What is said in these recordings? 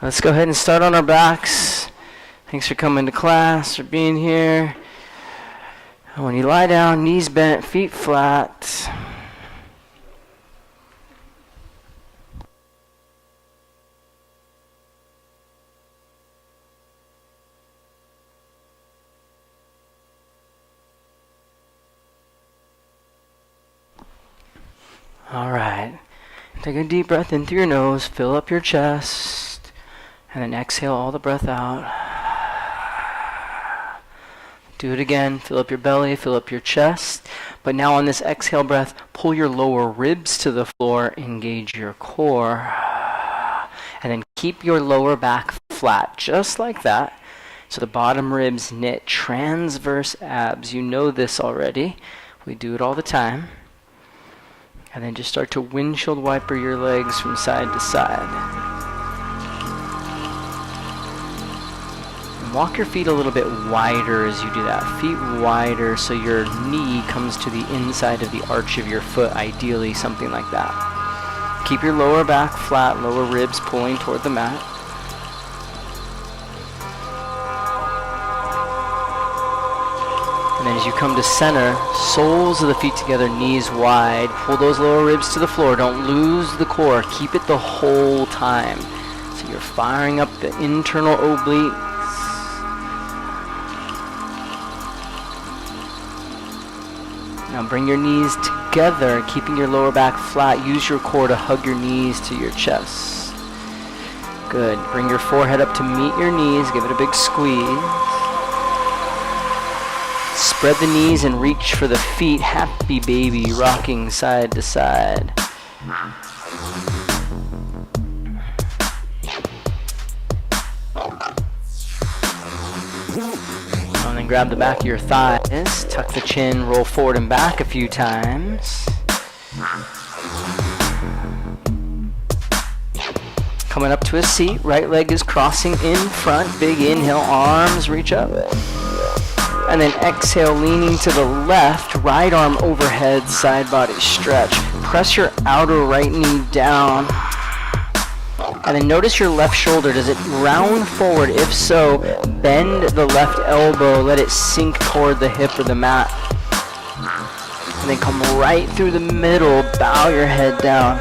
Let's go ahead and start on our backs. Thanks for coming to class, for being here. And when you lie down, knees bent, feet flat. All right. Take a deep breath in through your nose, fill up your chest, and then exhale all the breath out. Do it again, fill up your belly, fill up your chest. But now on this exhale breath, pull your lower ribs to the floor, engage your core. And then keep your lower back flat, just like that. So the bottom ribs knit, transverse abs. You know this already. We do it all the time. And then just start to windshield wiper your legs from side to side. And walk your feet a little bit wider as you do that. Feet wider so your knee comes to the inside of the arch of your foot, ideally something like that. Keep your lower back flat, lower ribs pulling toward the mat. And then as you come to center, soles of the feet together, knees wide. Pull those lower ribs to the floor. Don't lose the core. Keep it the whole time. So you're firing up the internal obliques. Now bring your knees together, keeping your lower back flat. Use your core to hug your knees to your chest. Good. Bring your forehead up to meet your knees. Give it a big squeeze. Spread the knees and reach for the feet. Happy baby, rocking side to side. And then grab the back of your thighs. Tuck the chin, roll forward and back a few times. Coming up to a seat. Right leg is crossing in front. Big inhale, arms reach up. And then exhale, leaning to the left, right arm overhead, side body stretch. Press your outer right knee down. And then notice your left shoulder. Does it round forward? If so, bend the left elbow. Let it sink toward the hip or the mat. And then come right through the middle. Bow your head down.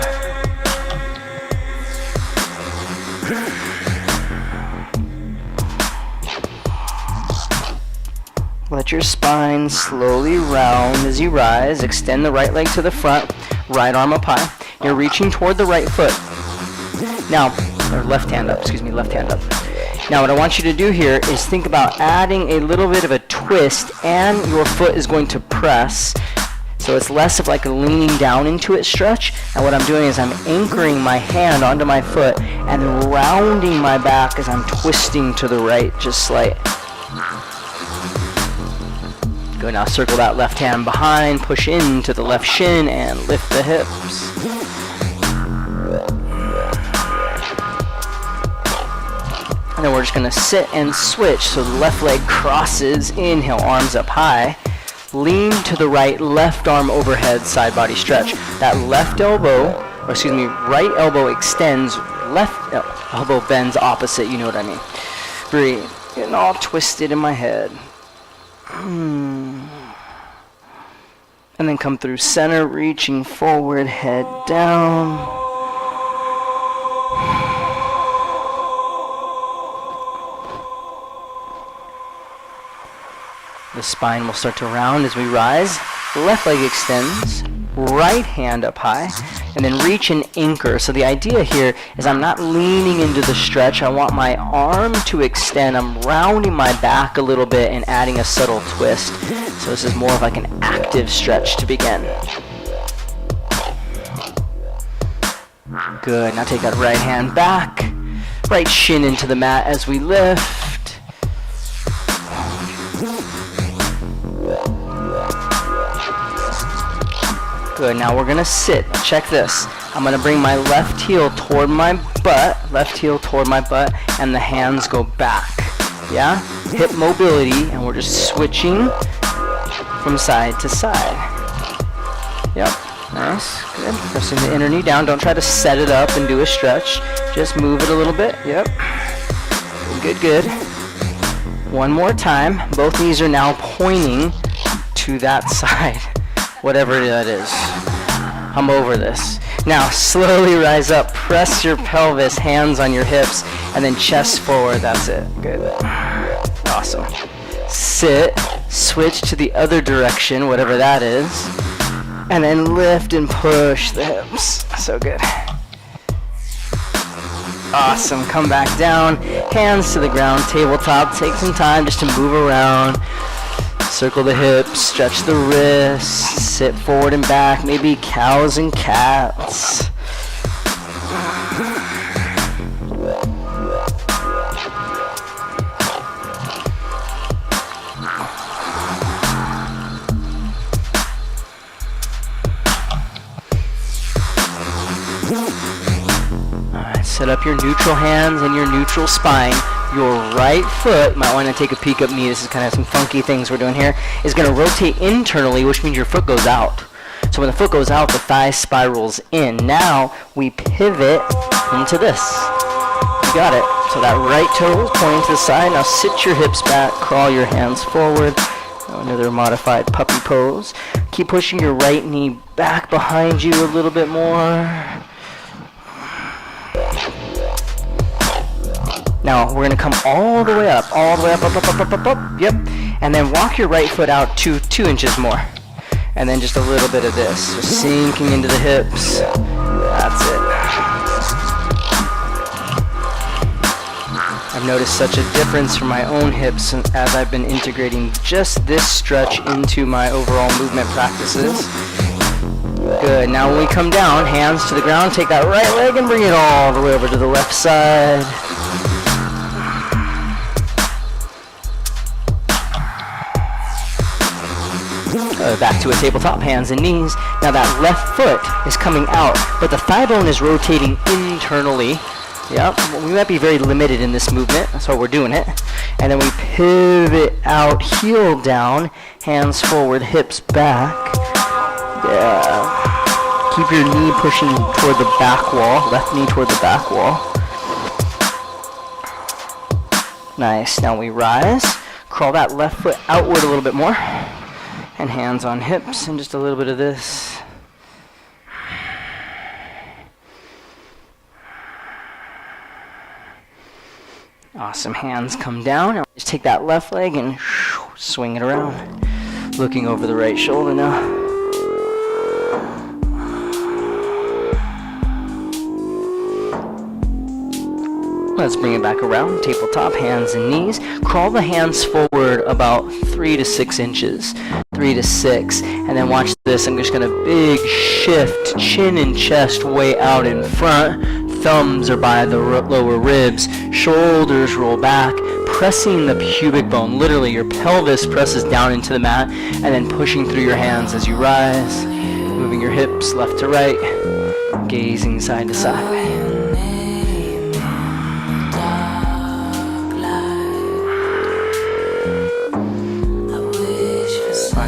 Let your spine slowly round as you rise. Extend the right leg to the front, right arm up high. You're reaching toward the right foot. Now, or left hand up. Now what I want you to do here is think about adding a little bit of a twist, and your foot is going to press. So it's less of like a leaning down into it stretch. And what I'm doing is I'm anchoring my hand onto my foot and then rounding my back as I'm twisting to the right, just slight. Good, now circle that left hand behind, push into the left shin and lift the hips. And then we're just gonna sit and switch. So the left leg crosses, inhale, arms up high. Lean to the right, left arm overhead, side body stretch. That right elbow extends, left elbow bends opposite, you know what I mean. Breathe, getting all twisted in my head. And then come through center, reaching forward, head down. The spine will start to round as we rise. Left leg extends, right hand up high, and then reach and anchor. So the idea here is I'm not leaning into the stretch. I want my arm to extend. I'm rounding my back a little bit and adding a subtle twist. So this is more of like an active stretch to begin. Good, now take that right hand back. Right shin into the mat as we lift. Good, now we're gonna sit. Check this. I'm gonna bring my left heel toward my butt, and the hands go back. Yeah? Hip mobility, and we're just switching from side to side. Yep. Nice, good. Pressing the inner knee down. Don't try to set it up and do a stretch. Just move it a little bit. Yep. Good, good. One more time. Both knees are now pointing to that side, whatever that is. I'm over this. Now, slowly rise up. Press your pelvis, hands on your hips, and then chest forward. That's it. Good. Awesome. Sit. Switch to the other direction, whatever that is. And then lift and push the hips. So good. Awesome. Come back down. Hands to the ground. Tabletop. Take some time just to move around. Circle the hips. Stretch the wrists. Sit forward and back. Maybe cows and cats. Set up your neutral hands and your neutral spine. Your right foot, you might want to take a peek at me, this is kind of some funky things we're doing here, is going to rotate internally, which means your foot goes out. So when the foot goes out, the thigh spirals in. Now we pivot into this. You got it. So that right toe is pointing to the side. Now sit your hips back, crawl your hands forward. Another modified puppy pose. Keep pushing your right knee back behind you a little bit more. Now, we're going to come all the way up, up. Yep. And then walk your right foot out 2 inches more. And then just a little bit of this. Just sinking into the hips. That's it. I've noticed such a difference from my own hips as I've been integrating just this stretch into my overall movement practices. Good. Now when we come down, hands to the ground, take that right leg and bring it all the way over to the left side. Back to a tabletop, hands and knees. Now that left foot is coming out, but the thigh bone is rotating internally. Yep, we might be very limited in this movement, that's why we're doing it. And then we pivot out, heel down, hands forward, hips back. Yeah. Keep your knee pushing toward the back wall, left knee toward the back wall. Nice, now we rise, crawl that left foot outward a little bit more. And hands on hips, and just a little bit of this. Awesome, hands come down. Now just take that left leg and swing it around. Looking over the right shoulder now. Let's bring it back around, tabletop, hands and knees. Crawl the hands forward about 3 to 6 inches, 3 to 6. And then watch this, I'm just gonna big shift, chin and chest way out in front. Thumbs are by the lower ribs, shoulders roll back, pressing the pubic bone. Literally, your pelvis presses down into the mat, and then pushing through your hands as you rise. Moving your hips left to right, gazing side to side.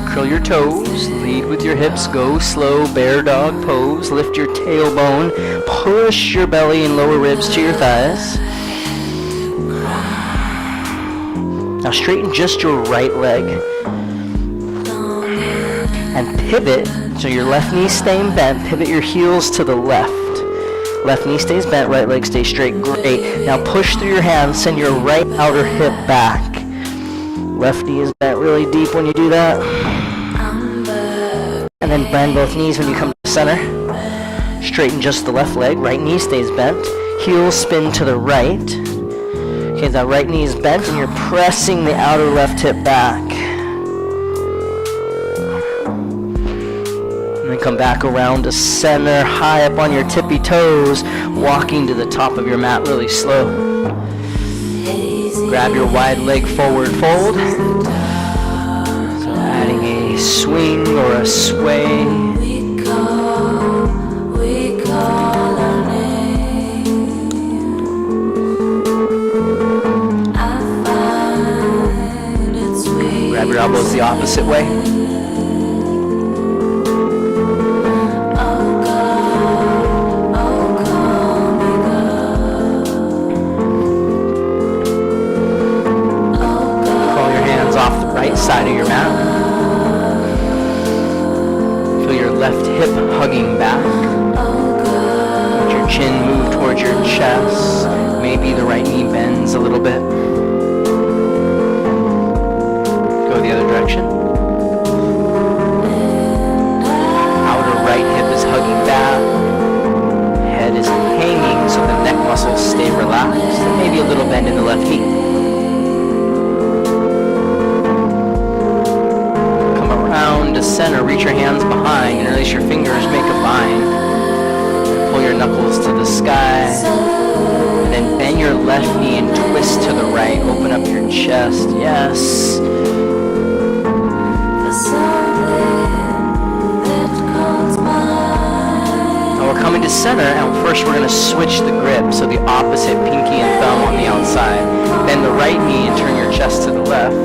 Curl your toes, lead with your hips, go slow, bear dog pose, lift your tailbone, push your belly and lower ribs to your thighs. Now straighten just your right leg. And pivot, so your left knee staying bent, pivot your heels to the left. Left knee stays bent, right leg stays straight, great. Now push through your hands, send your right outer hip back. Left knee is bent really deep when you do that. And then bend both knees when you come to the center. Straighten just the left leg. Right knee stays bent. Heels spin to the right. Okay, that right knee is bent and you're pressing the outer left hip back. And then come back around to center, high up on your tippy toes, walking to the top of your mat really slow. Grab your wide leg forward fold. So adding a swing or a sway. Grab your elbows the opposite way. left hip hugging back. Let your chin move towards your chest. Maybe the right knee bends a little bit. Go the other direction. Outer right hip is hugging back. Head is hanging so the neck muscles stay relaxed. And maybe a little bend in the left knee. Come around to center. Reach your hands behind and release your fingers. Make a bind. Pull your knuckles to the sky. And then bend your left knee and twist to the right. Open up your chest. Yes. Now we're coming to center, and first we're going to switch the grip. So the opposite, pinky and thumb on the outside. Bend the right knee and turn your chest to the left.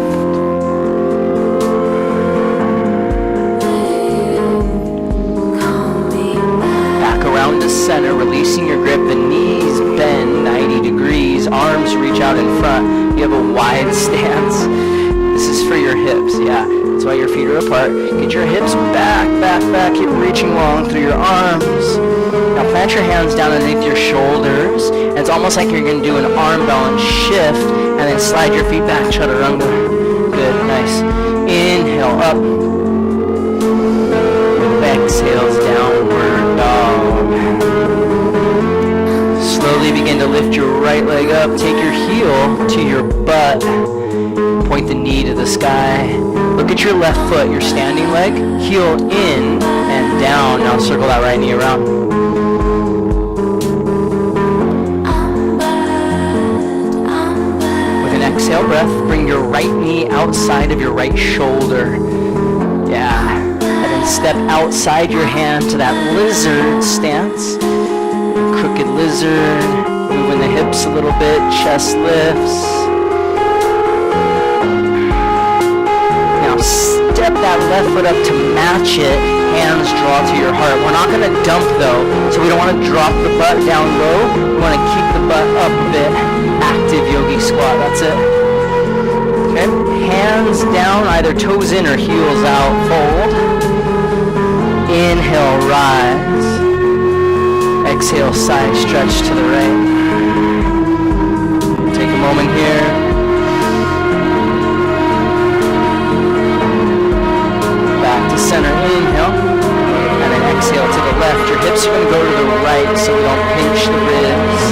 Back around to center, releasing your grip. The knees bend 90 degrees. Arms reach out in front. You have a wide stance. This is for your hips, yeah. That's why your feet are apart. Get your hips back, back, back. Keep reaching long through your arms. Now plant your hands down underneath your shoulders. And it's almost like you're going to do an arm balance shift. And then slide your feet back, chaturanga. Good, nice. Inhale up. Exhales, downward dog. Slowly begin to lift your right leg up. Take your heel to your butt. Point the knee to the sky. Look at your left foot, your standing leg. Heel in and down. Now circle that right knee around. With an exhale breath, bring your right knee outside of your right shoulder. Yeah. And then step outside your hand to that lizard stance. Crooked lizard. Moving the hips a little bit. Chest lifts. Step that left foot up to match it. Hands draw to your heart. We're not going to dump though, so we don't want to drop the butt down low. We want to keep the butt up a bit. Active yogi squat, that's it. Okay, hands down, either toes in or heels out. Fold. Inhale, rise. Exhale, side stretch to the right. Take a moment here. Center, inhale, and then exhale to the left. Your hips are going to go to the right so we don't pinch the ribs.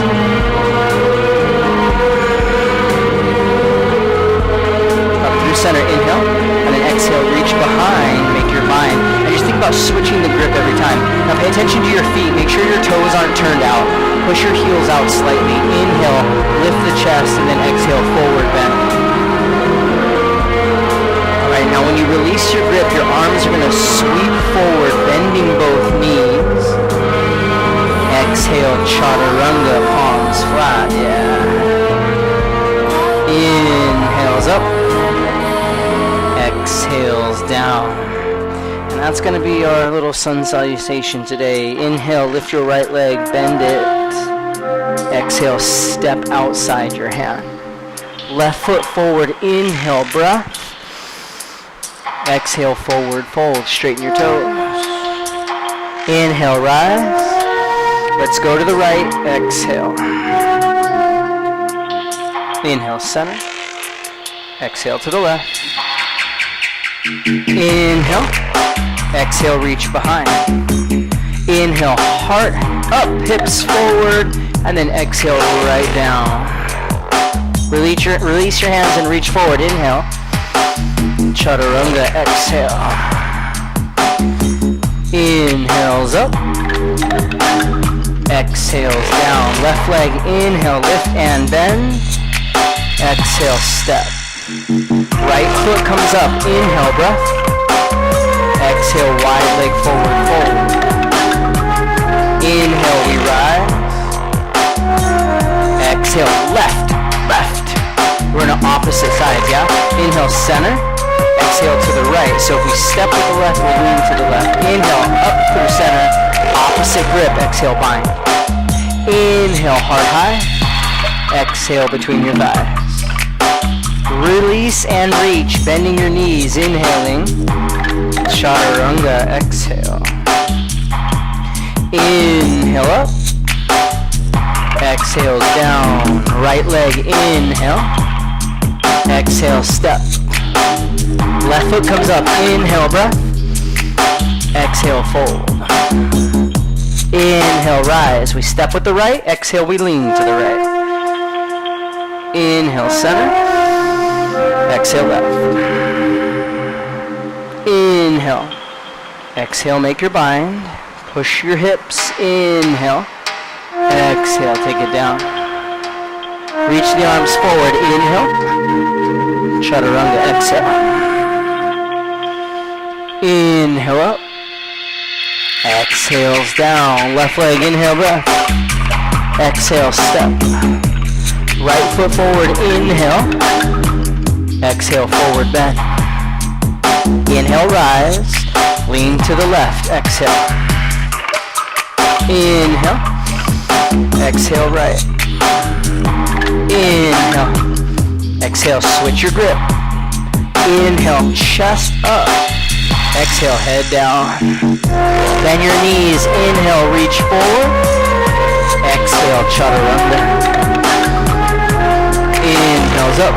Up through center, inhale, and then exhale, reach behind, make your bind. And just think about switching the grip every time. Now pay attention to your feet. Make sure your toes aren't turned out. Push your heels out slightly. Inhale, lift the chest, and then exhale, forward bend. Now when you release your grip, your arms are going to sweep forward, bending both knees. Exhale, chaturanga, palms flat, yeah. Inhales up. Exhales down. And that's going to be our little sun salutation today. Inhale, lift your right leg, bend it. Exhale, step outside your hand. Left foot forward, inhale, breath. Exhale, forward fold. Straighten your toes. Inhale, rise. Let's go to the right. Exhale. Inhale, center. Exhale to the left. Inhale. Exhale, reach behind. Inhale, heart up, hips forward, and then exhale, right down. Release your hands and reach forward. Inhale. Chaturanga, exhale. Inhales up. Exhales down. Left leg, inhale, lift and bend. Exhale, step. Right foot comes up. Inhale, breath. Exhale, wide leg forward, fold. Inhale, we rise. Exhale, left, left. We're on the opposite sides, yeah? Inhale, center. Exhale to the right. So if we step with the left, we'll lean to the left. Inhale, up through center. Opposite grip. Exhale, bind. Inhale, heart high. Exhale between your thighs. Release and reach, bending your knees. Inhaling. Chaturanga, exhale. Inhale up. Exhale down. Right leg, inhale. Exhale, step. Left foot comes up. Inhale, breath. Exhale, fold. Inhale, rise. We step with the right. Exhale, we lean to the right. Inhale, center. Exhale, left. Inhale. Exhale, make your bind. Push your hips. Inhale. Exhale, take it down. Reach the arms forward. Inhale. Chaturanga, exhale. Inhale up. Exhales down. Left leg, inhale, breath. Exhale, step. Right foot forward, inhale. Exhale, forward bend. Inhale, rise. Lean to the left, exhale. Inhale. Exhale, right. Inhale. Exhale, switch your grip. Inhale, chest up. Exhale, head down. Bend your knees. Inhale, reach forward. Exhale, chaturanga. Inhales up.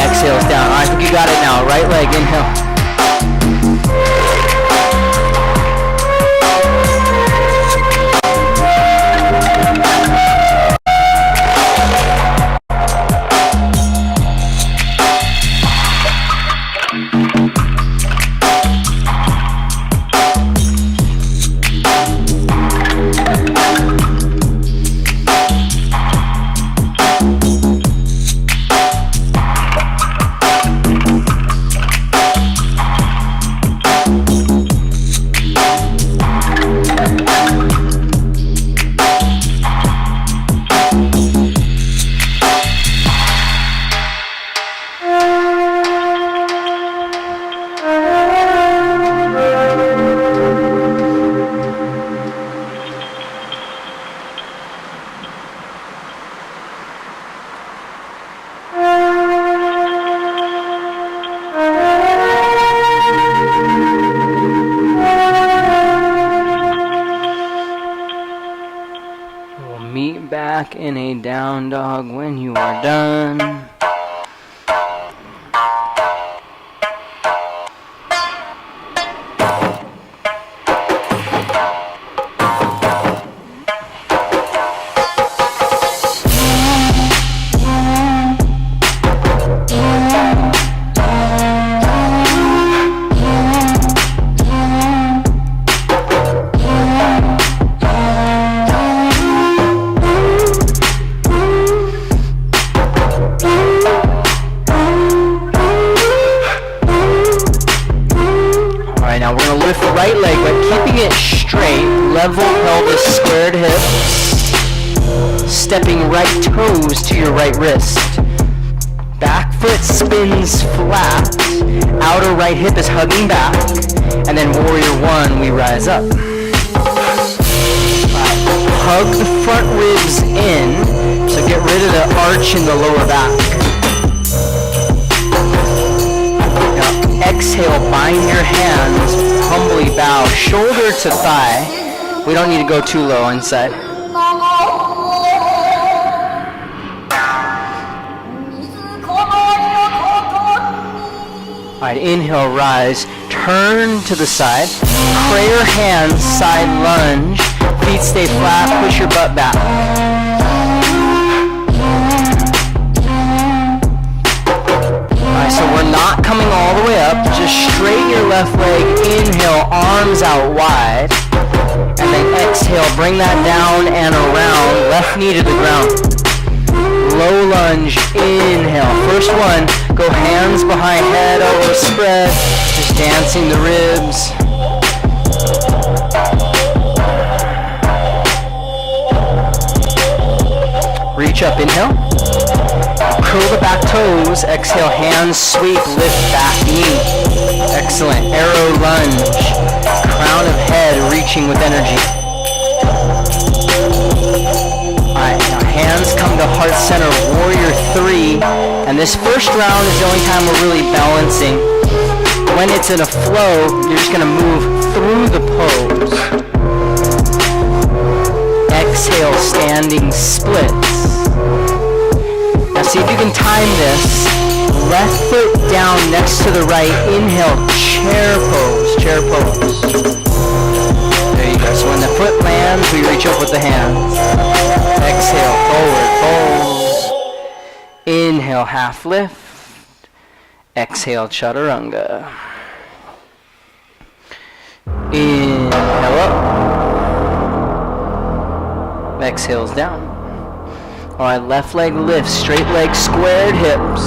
Exhales down. I think you got it now. Right leg, inhale. In a down dog when you are done. Level pelvis, squared hips. Stepping right toes to your right wrist. Back foot spins flat. Outer right hip is hugging back. And then warrior one, we rise up. Hug the front ribs in. So get rid of the arch in the lower back. Now exhale, bind your hands. Humbly bow, shoulder to thigh. We don't need to go too low inside. Alright, inhale, rise. Turn to the side. Prayer hands, side lunge. Feet stay flat, push your butt back. Alright, so we're not coming all the way up. Just straighten your left leg. Inhale, arms out wide. And then exhale, bring that down and around. Left knee to the ground. Low lunge, inhale. First one, go hands behind head, elbows spread. Just dancing the ribs. Reach up, inhale. Curl the back toes. Exhale, hands sweep, lift back knee. Excellent. Arrow lunge. Crown of head reaching with energy. Alright, now hands come to heart center, warrior three. And this first round is the only time we're really balancing. When it's in a flow, you're just going to move through the pose. standing splits. Now see if you can time this. Left foot down next to the right. Inhale, chair pose, chair pose. There you go. So when the foot lands, we reach up with the hands. Exhale, forward fold. Inhale, half lift. Exhale, chaturanga. Inhale up. Exhales down. Alright, left leg lifts, straight leg, squared hips.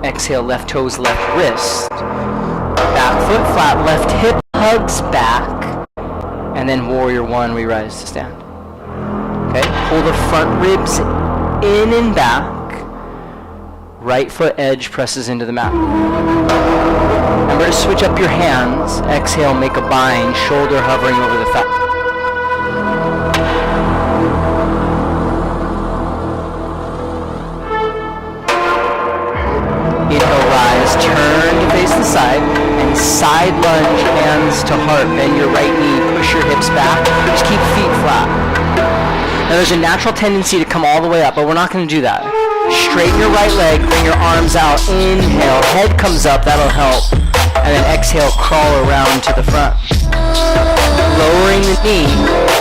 Exhale, left toes, left wrist. Back foot flat, left hip hugs back. And then warrior one, we rise to stand. Okay, pull the front ribs in and back. Right foot edge presses into the mat. Remember to switch up your hands. Exhale, make a bind, shoulder hovering over the thigh. Inhale, rise, turn to face the side, and side lunge, hands to heart. Bend your right knee, push your hips back. Just keep feet flat. Now there's a natural tendency to come all the way up, but we're not going to do that. Straighten your right leg, bring your arms out. Inhale, head comes up, that'll help. And then exhale, crawl around to the front. Lowering the knee,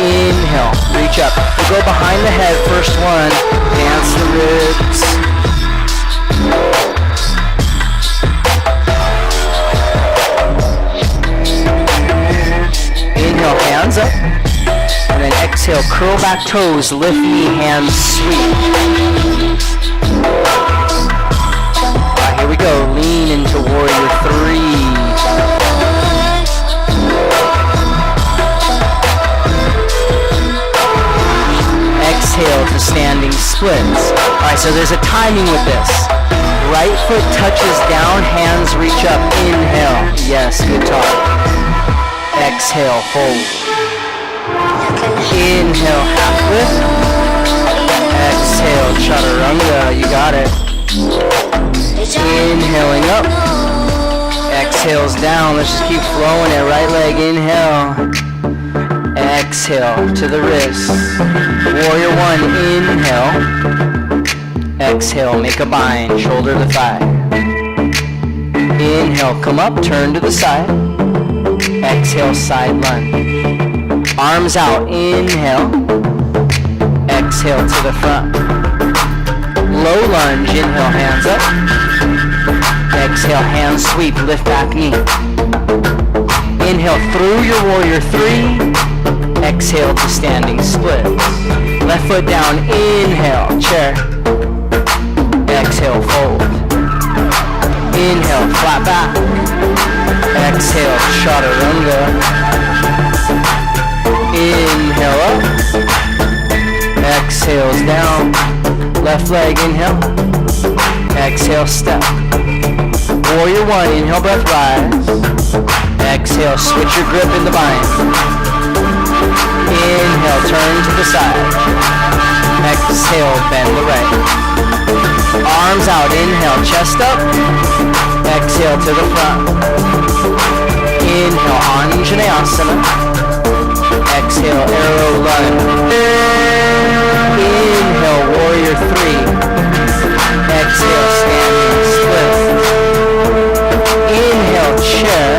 inhale, reach up. We go behind the head, first one, dance the ribs. Inhale, hands up. And then exhale, curl back toes, lift knee, hands sweep. Alright, here we go. Lean into warrior three. Exhale to standing splits. Alright, so there's a timing with this. Right foot touches down, hands reach up. Inhale. Yes, good talk. Exhale, hold. Inhale, half lift. Exhale, chaturanga, you got it. Inhaling up. Exhales down, let's just keep flowing it. Right leg, inhale. Exhale to the wrist. Warrior one, inhale. Exhale, make a bind, shoulder to thigh. Inhale, come up, turn to the side. Exhale, side lunge. Arms out, inhale. Exhale to the front. Low lunge, inhale, hands up. Exhale, hands sweep, lift back knee. Inhale through your warrior three. Exhale to standing split. Left foot down, inhale, chair. Exhale, fold. Inhale, flat back. Exhale, chaturanga. Inhale up. Exhales down. Left leg, inhale. Exhale, step. Warrior one, inhale, breath, rise. Exhale, switch your grip in the bind. Inhale, turn to the side. Exhale, bend the right. Arms out, inhale, chest up. Exhale to the front. Inhale, Anjaneyasana. Exhale, arrow lunge. Inhale, warrior three. Exhale, standing split. Inhale, chair.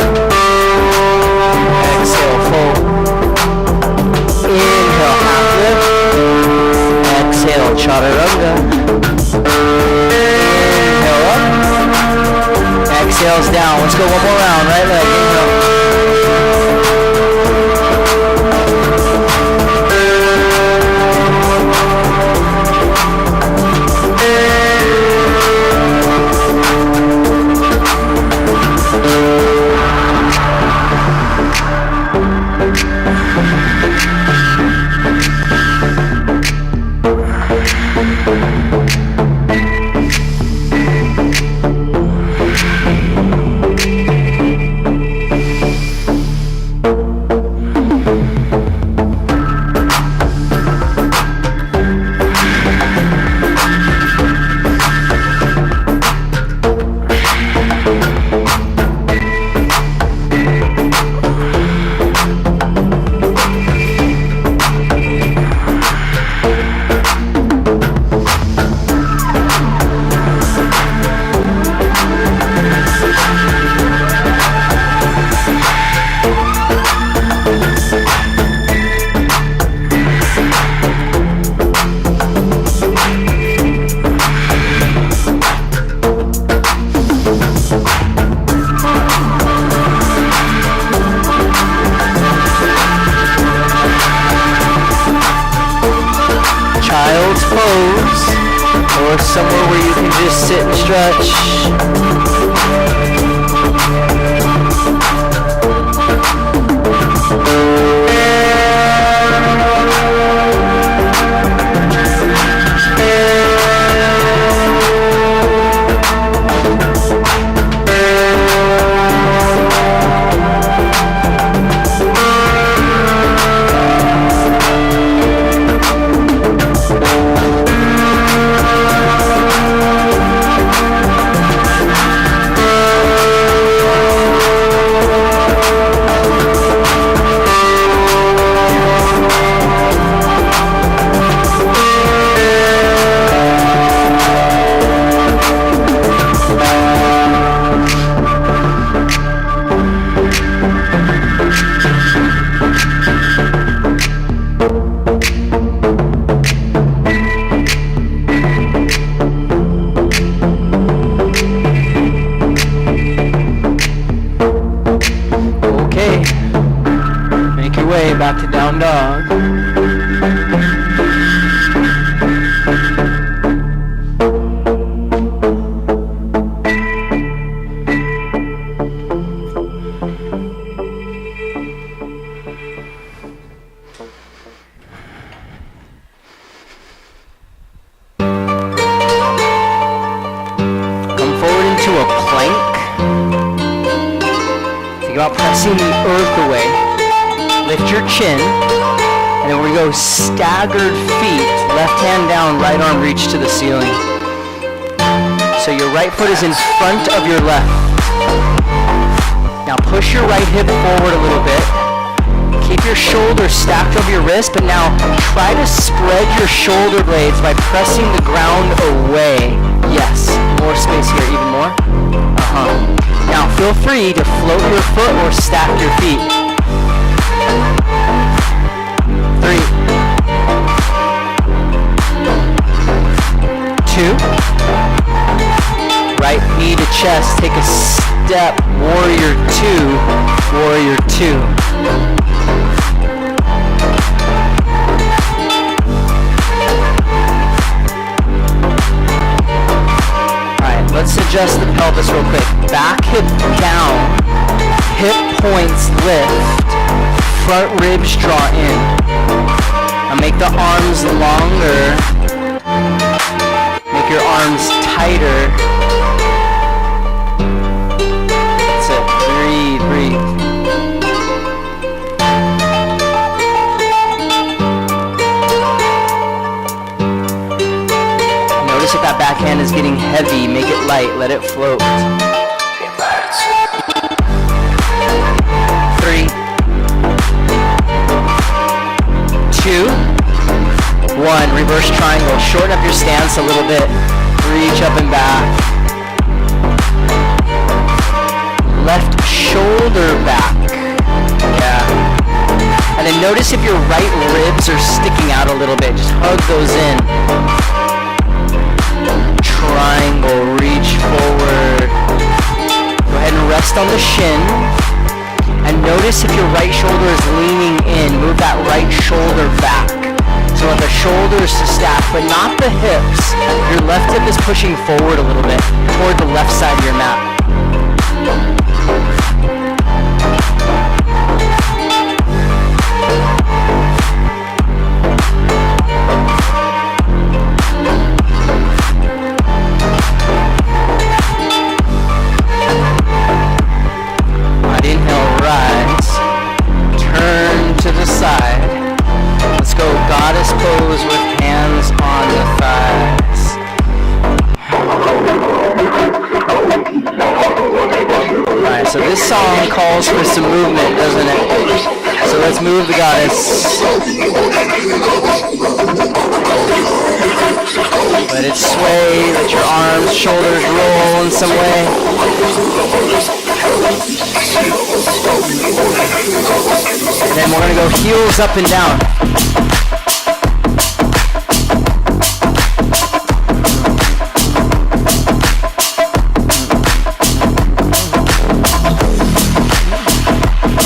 Exhale, fold. Inhale, half lift. Exhale, chaturanga. Inhale up. Exhales down. Let's go one more round. Right leg, inhale. pose or somewhere where you can just sit and stretch. Back to down dog. Come forward into a plank. Think about pressing the earth away. Lift your chin, and then we go staggered feet, left hand down, right arm reach to the ceiling. So your right foot is in front of your left. Now push your right hip forward a little bit. Keep your shoulders stacked over your wrist, but now try to spread your shoulder blades by pressing the ground away. Yes, more space here, even more. Now feel free to float your foot or stack your feet. 3, 2, right knee to chest, take a step, warrior 2, warrior 2. Alright, let's adjust the pelvis real quick. Back hip down, hip points lift. Front ribs draw in. Now make the arms longer. Make your arms tighter. That's it. Breathe, breathe. Notice if that backhand is getting heavy, make it light, let it float. 3, 2, 1, reverse triangle. Shorten up your stance a little bit. Reach up and back. Left shoulder back. Yeah. And then notice if your right ribs are sticking out a little bit. Just hug those in. Triangle, reach forward. Go ahead and rest on the shin. And notice if your right shoulder is leaning in, move that right shoulder back. So want the shoulders to stack, but not the hips. Your left hip is pushing forward a little bit toward the left side of your mat. Goddess pose with hands on the thighs. Alright, so this song calls for some movement, doesn't it? So let's move the goddess. Let it sway, let your arms, shoulders roll in some way. And then we're going to go heels up and down.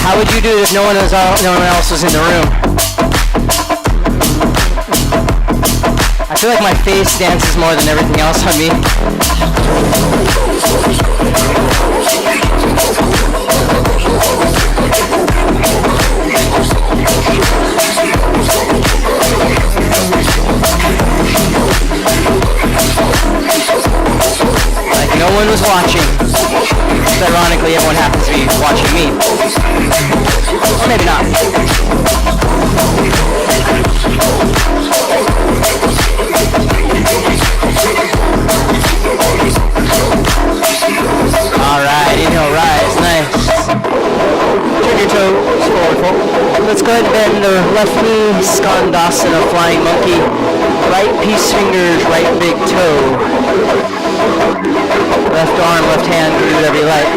How would you do it if no one else was in the room? I feel like my face dances more than everything else on me. Like no one was watching. Ironically, everyone happens to be watching me. Or maybe not. Alright, inhale, rise, nice. Turn your toes forward, fold. Let's go ahead and bend the left knee, Skandasana, flying monkey. Right peace fingers, right big toe. Left arm, left hand, do whatever you like.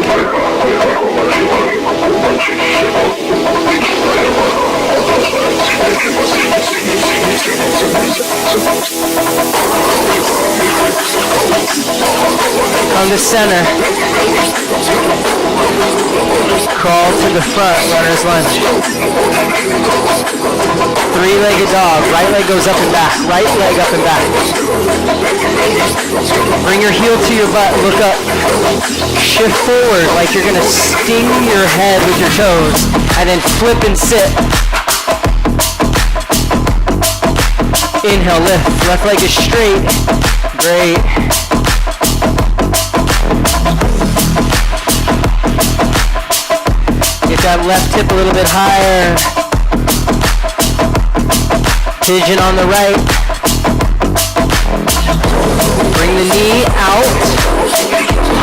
Come to center. Crawl to the front, runner's lunge. Three-legged dog. Right leg goes up and back. Right leg up and back. Bring your heel to your butt. Look up. Shift forward like you're going to sting your head with your toes. And then flip and sit. Inhale, lift. Left leg is straight. Great. Get that left hip a little bit higher. Pigeon on the right. Bring the knee out.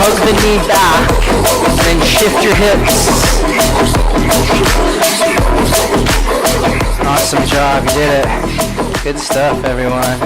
Hug the knee back. Then shift your hips. Awesome job, you did it. Good stuff, everyone.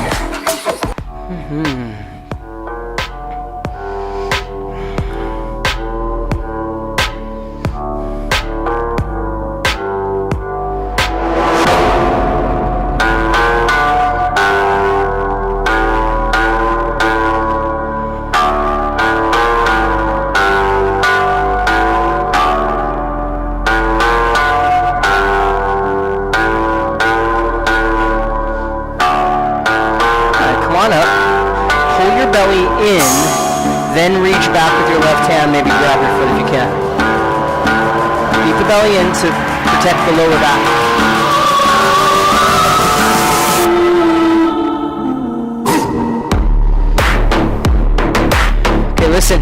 Then reach back with your left hand, maybe grab your foot if you can. Keep the belly in to protect the lower back. Okay, listen.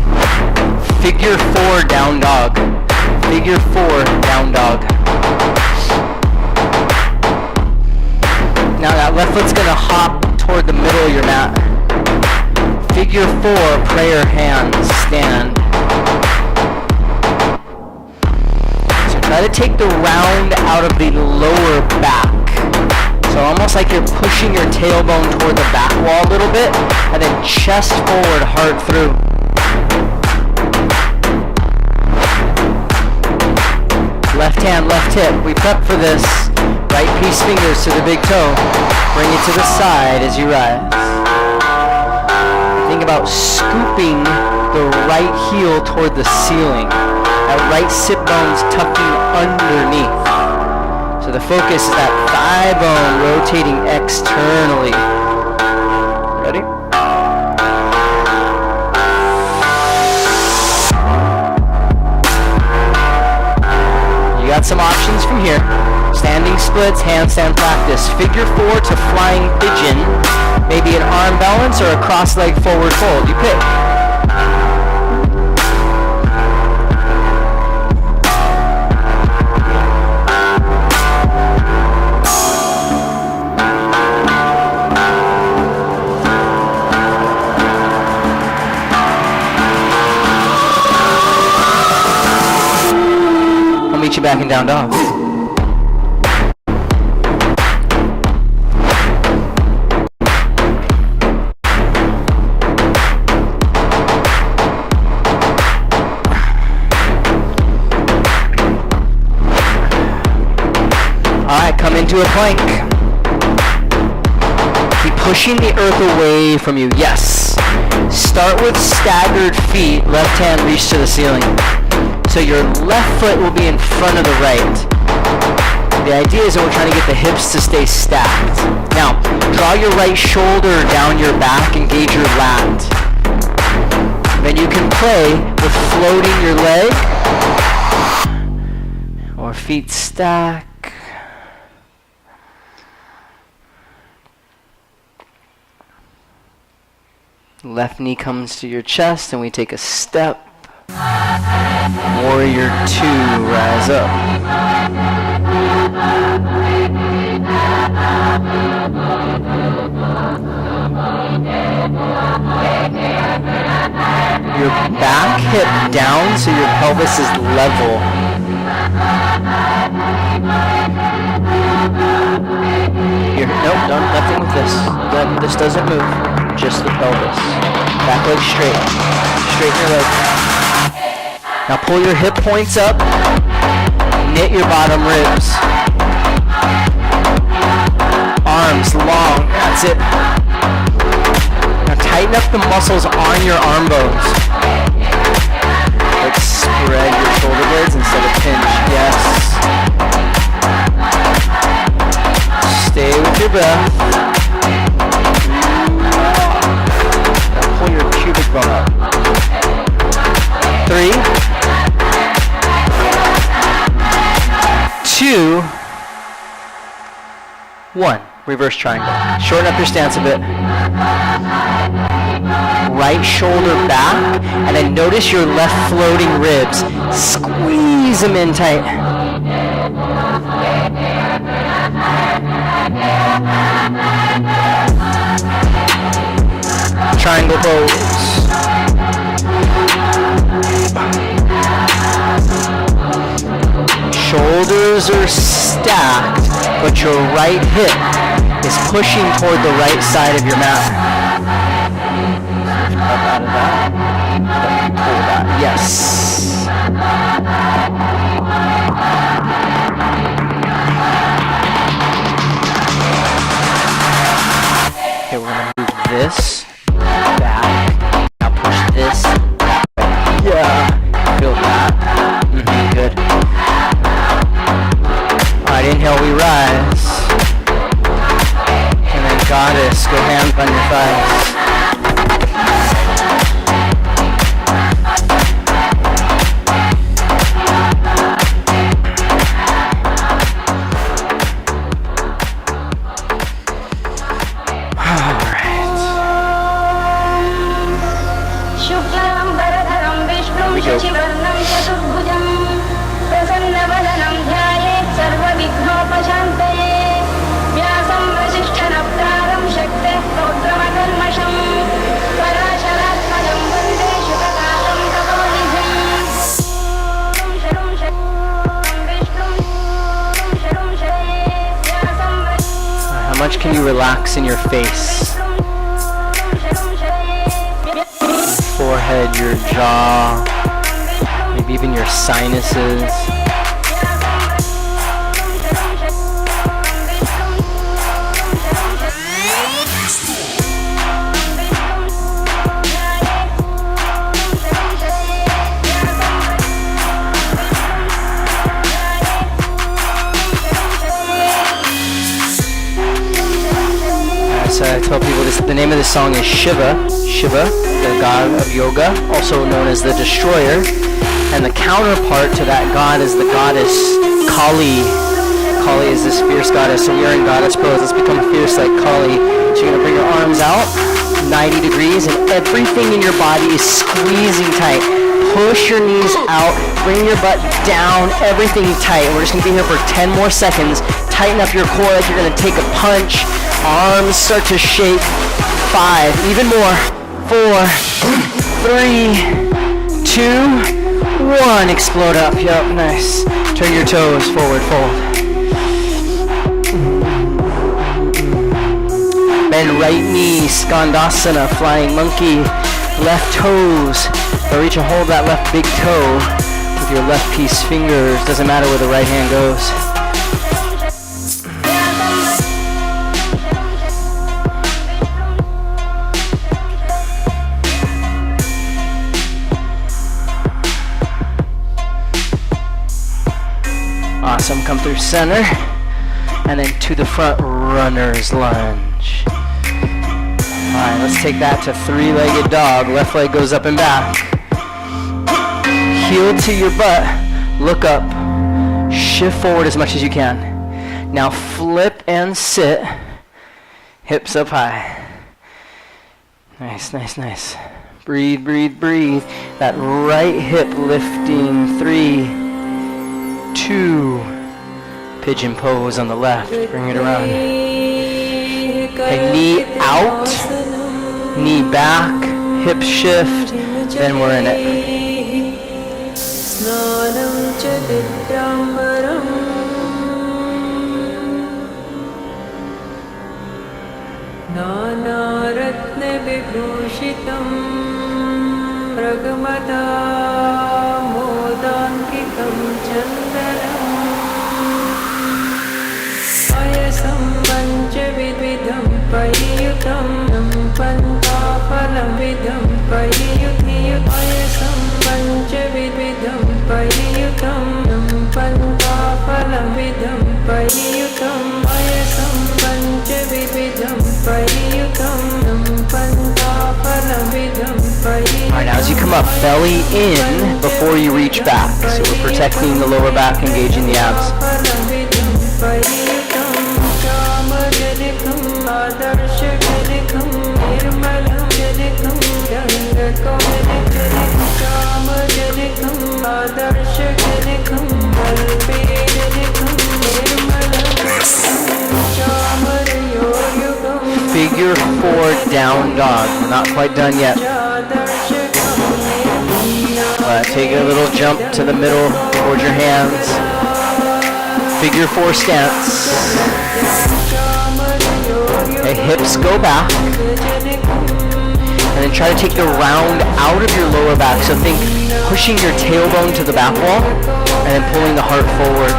Figure 4 down dog. Figure 4 down dog. Now that left foot's gonna hop toward the middle of your mat. Figure 4, prayer hands, stand. So try to take the round out of the lower back. So almost like you're pushing your tailbone toward the back wall a little bit, and then chest forward, heart through. Left hand, left hip. We prep for this. Right peace fingers to the big toe. Bring it to the side as you rise. Think about scooping the right heel toward the ceiling. That right sit bone's tucking underneath. So the focus is that thigh bone rotating externally. Ready? You got some options from here. Standing splits, handstand practice. Figure 4 to flying pigeon. Maybe an arm balance or a cross leg forward fold. You pick. I'll meet you back in down dog. Into a plank. Keep pushing the earth away from you. Yes. Start with staggered feet. Left hand reach to the ceiling. So your left foot will be in front of the right. The idea is that we're trying to get the hips to stay stacked. Now, draw your right shoulder down your back, engage your lat. Then you can play with floating your leg or feet stack. Left knee comes to your chest and we take a step. Warrior 2, rise up. Your back hip down so your pelvis is level. Here, nope, nothing with this. This doesn't move, just the pelvis. Back leg straight. Straighten your leg. Now pull your hip points up, knit your bottom ribs. Arms long, that's it. Now tighten up the muscles on your arm bones. Let's spread your shoulder blades instead of pinch, yes. Stay with your breath. Now pull your pubic bone up. 3, 2, 1. Reverse triangle. Shorten up your stance a bit. Right shoulder back, and then notice your left floating ribs. Squeeze them in tight. Triangle pose. Shoulders are stacked, but your right hip is pushing toward the right side of your mat. Up out of that. Pull that. Yes. Okay, we're going to move this back. Now push this that way. Yeah. Feel that. Good. Alright, inhale, we rise. And then goddess, go hands on your thighs. How much can you relax in your face? Forehead, your jaw, maybe even your sinuses. So I tell people this, the name of this song is Shiva, the god of yoga, also known as the destroyer, and the counterpart to that god is the goddess Kali. Kali is this fierce goddess, so we are in goddess pose. Let's become fierce like Kali. So you're going to bring your arms out, 90 degrees, and everything in your body is squeezing tight. Push your knees out, bring your butt down, everything tight. We're just going to be here for 10 more seconds. Tighten up your core like you're going to take a punch. Arms start to shake. 5, even more. 4, 3, 2, 1. Explode up. Yup, nice. Turn your toes forward, fold. Bend right knee, Skandasana, flying monkey. Left toes. But reach and hold that left big toe with your left piece fingers. Doesn't matter where the right hand goes. Awesome, come through center. and then to the front, runner's lunge. Alright, let's take that to three-legged dog. Left leg goes up and back. Heel to your butt, look up, shift forward as much as you can. Now flip and sit, hips up high. Nice, nice, nice. Breathe, breathe, breathe. That right hip lifting. 3, 2. Pigeon pose on the left. Bring it around. Okay, knee out, knee back, hip shift. Then we're in it. Vibhushitam Ragmata Modankitam Chandaram Ayasam Panchavidvidam Pariyutam Pantapalam Vidam Pariyutam Ayasam Panchavidvidam Pariyutam Pantapalam Vidam Pariyutam Ayasam Panchavidvidam Pariyutam. Alright, now as you come up, belly in before you reach back. So we're protecting the lower back, engaging the abs. Figure 4 down dog. We're not quite done yet. Take a little jump to the middle towards your hands. Figure 4 stance. Okay, hips go back. And then try to take the round out of your lower back. So think pushing your tailbone to the back wall and then pulling the heart forward.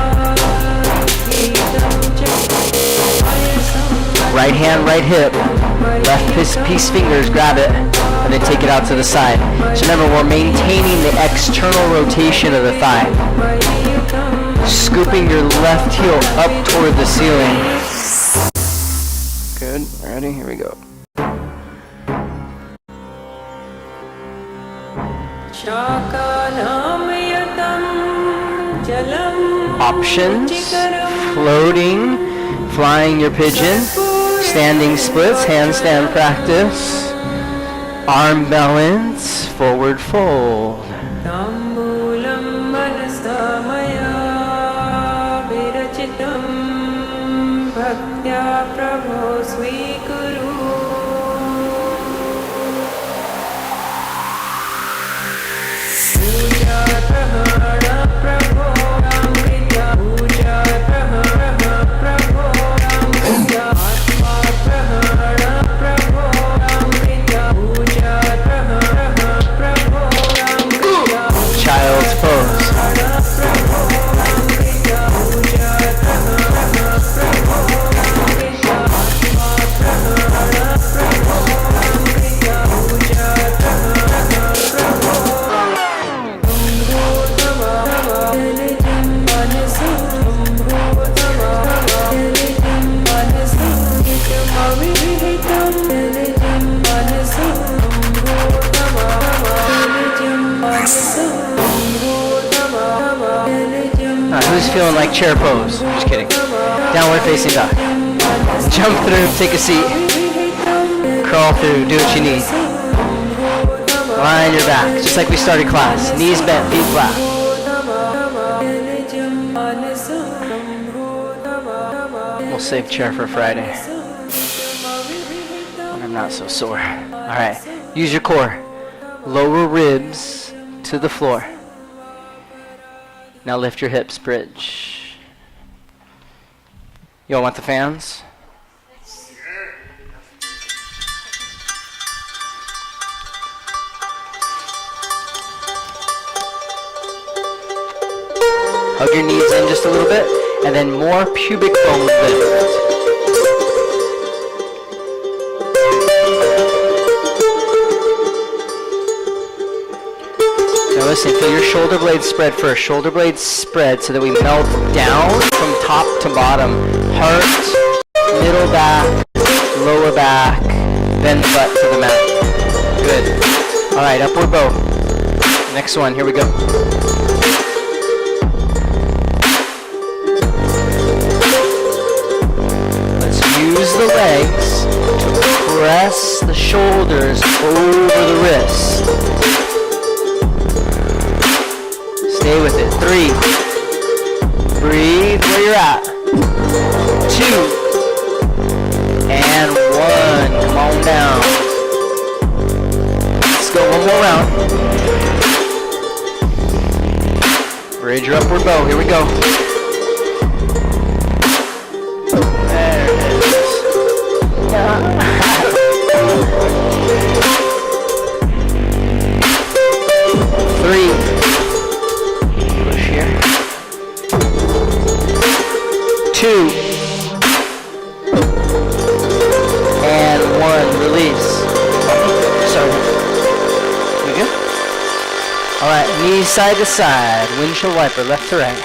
Right hand, right hip. Left piece fingers, grab it, and then take it out to the side. So remember, we're maintaining the external rotation of the thigh. Scooping your left heel up toward the ceiling. Good. Ready? Here we go. Options. Floating. Flying your pigeon. Standing splits, handstand practice, arm balance, forward fold. Child's pose. Who's feeling like chair pose? Just kidding. Downward facing dog. Jump through, take a seat. Crawl through, do what you need. Lie on your back, just like we started class. Knees bent, feet flat. We'll save chair for Friday when I'm not so sore. Alright, use your core. Lower ribs to the floor. Now lift your hips, bridge. You all want the fans? Hug your knees in just a little bit, and then more pubic bone lift. Now listen, feel your shoulder blades spread first. Shoulder blades spread so that we melt down from top to bottom. Heart, middle back, lower back, then butt to the mat. Good. All right, upward bow. Next one, here we go. Let's use the legs to press the shoulders over the wrist. Stay with it. 3. Breathe where you're at. 2. And 1. Come on down. Let's go one more round. Bridge your upward bow. Here we go. There it is. 3. Push here. 2. And 1. Release. Sorry. We good? Alright, knees side to side. Windshield wiper, left to right.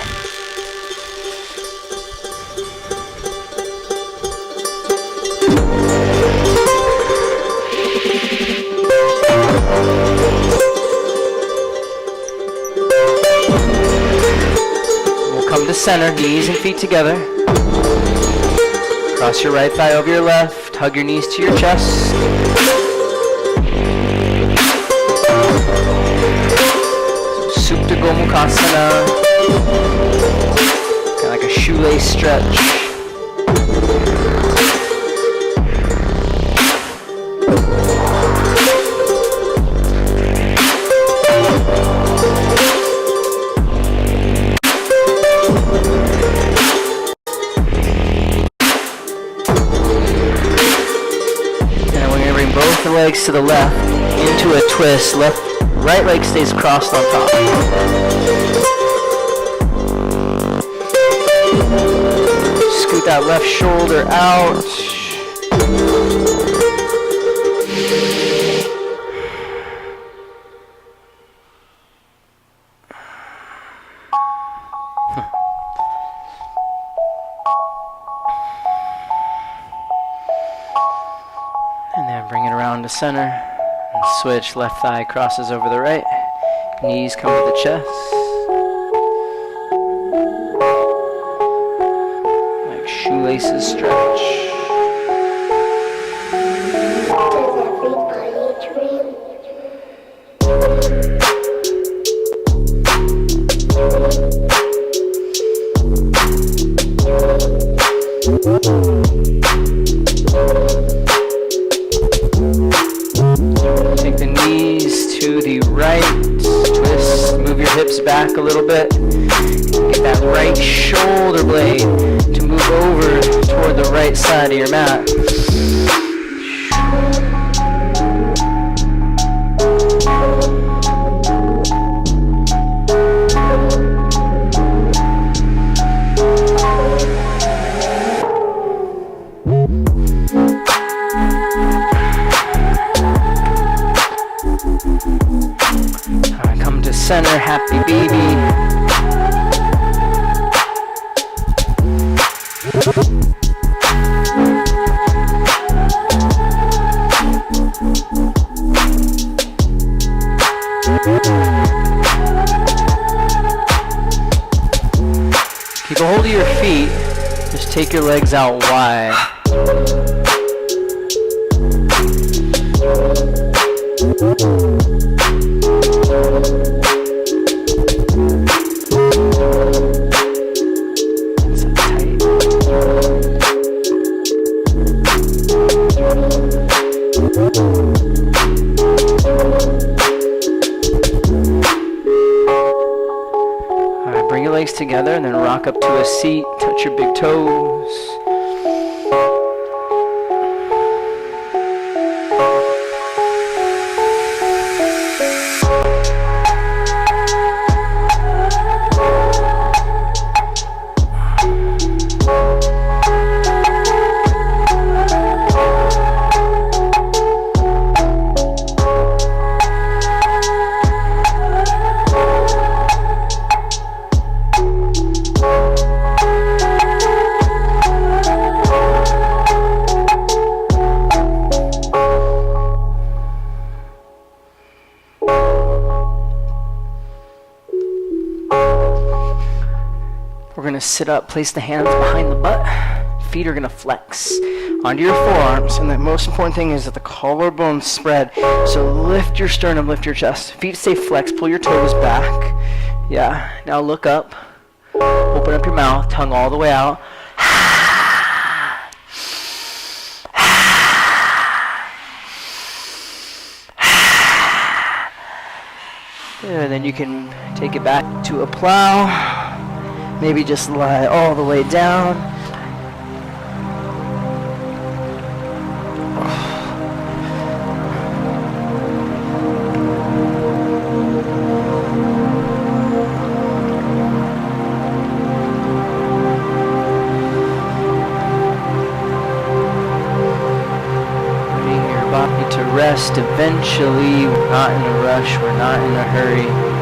To center, knees and feet together. Cross your right thigh over your left. Hug your knees to your chest. Supta Gomukhasana. Kind of like a shoelace stretch. Legs to the left, into a twist, right leg stays crossed on top. Scoot that left shoulder out. Center and switch. Left thigh crosses over the right, knees come to the chest, like shoelaces stretch. Back a little bit. Get that right shoulder blade to move over toward the right side of your mat. Center, happy baby. Keep a hold of your feet. Just take your legs out wide. Together and then rock up to a seat, touch your big toes. We're going to sit up, place the hands behind the butt. Feet are going to flex onto your forearms. And the most important thing is that the collarbones spread. So lift your sternum, lift your chest. Feet stay flexed, pull your toes back. Yeah, now look up. Open up your mouth, tongue all the way out. And then you can take it back to a plow. Maybe just lie all the way down. Bring your body to rest eventually. We're not in a rush, we're not in a hurry.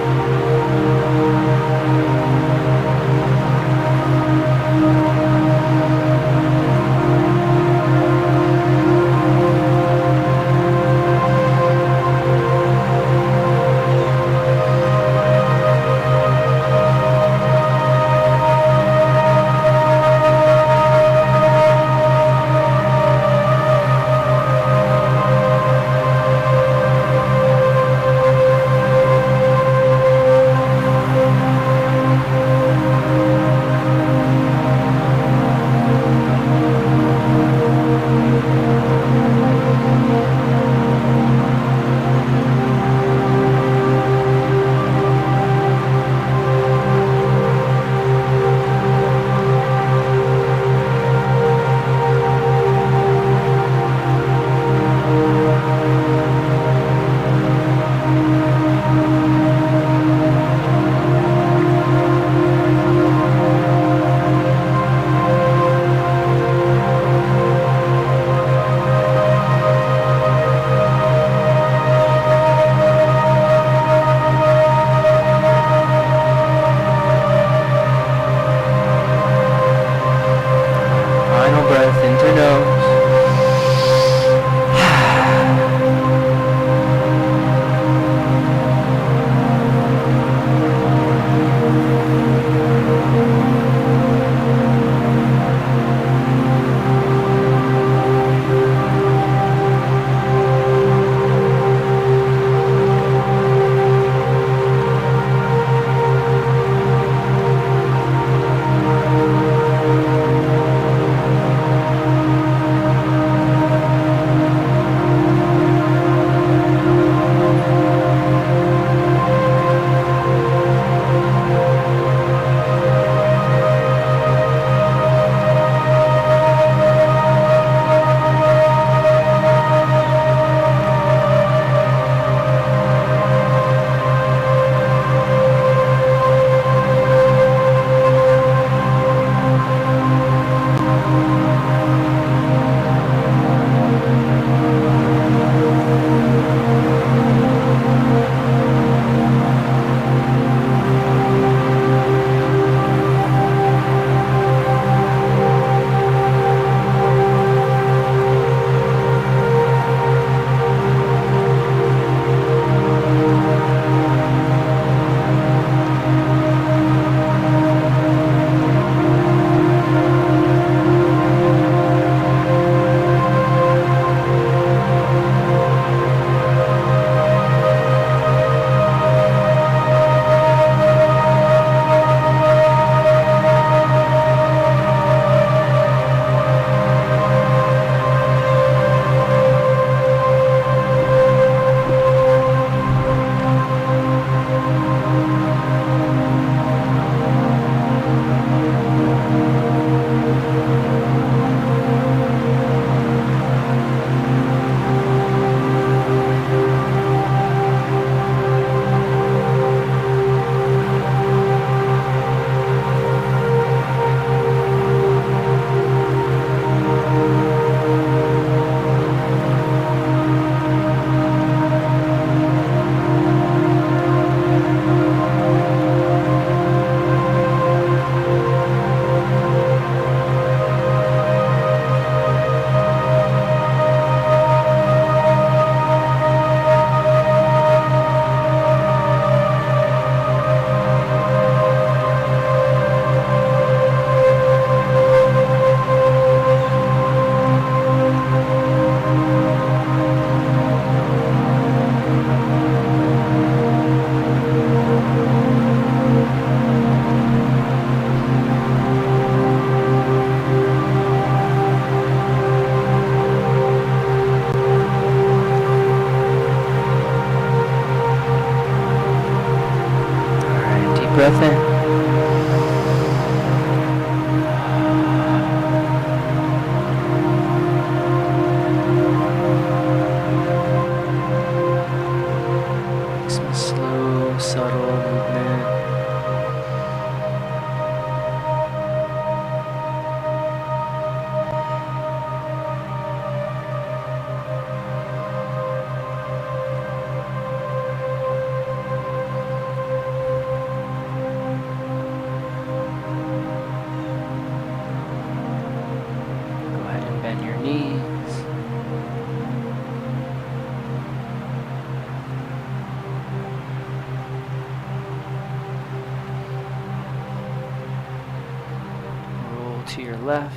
to your left.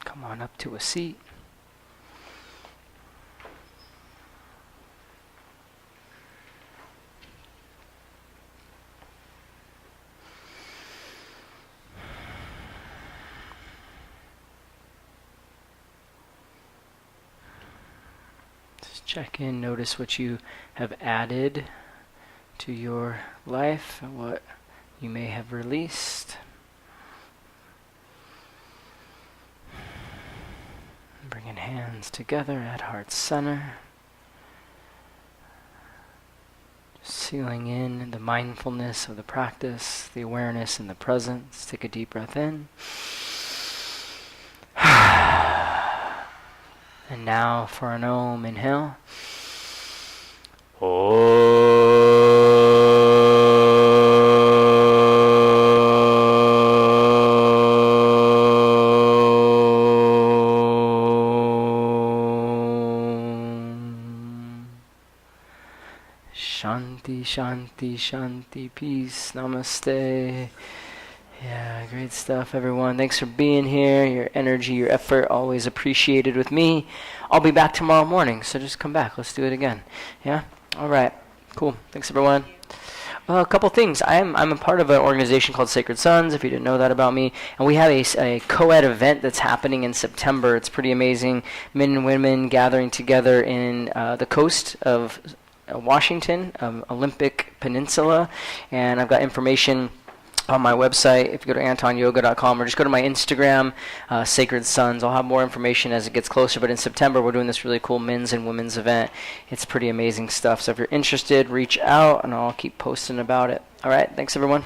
Come on up to a seat. Just check in, notice what you have added to your life and what you may have released. Bringing hands together at heart center. Just sealing in the mindfulness of the practice, the awareness in the presence. Take a deep breath in. And now for an Om, inhale. Shanti, shanti, shanti, peace, namaste. Yeah, great stuff, everyone. Thanks for being here. Your energy, your effort, always appreciated with me. I'll be back tomorrow morning, so just come back. Let's do it again. Yeah? All right. Cool. Thanks, everyone. A couple things. I'm a part of an organization called Sacred Sons, if you didn't know that about me. And we have a co-ed event that's happening in September. It's pretty amazing. Men and women gathering together in the coast of Washington, Olympic Peninsula. And I've got information on my website. If you go to antonyoga.com or just go to my Instagram, Sacred Sons, I'll have more information as it gets closer. But in September, we're doing this really cool men's and women's event. It's pretty amazing stuff. So if you're interested, reach out, and I'll keep posting about it. All right, thanks, everyone.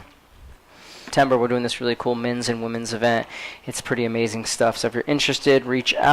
September, we're doing this really cool men's and women's event. It's pretty amazing stuff. So if you're interested, reach out.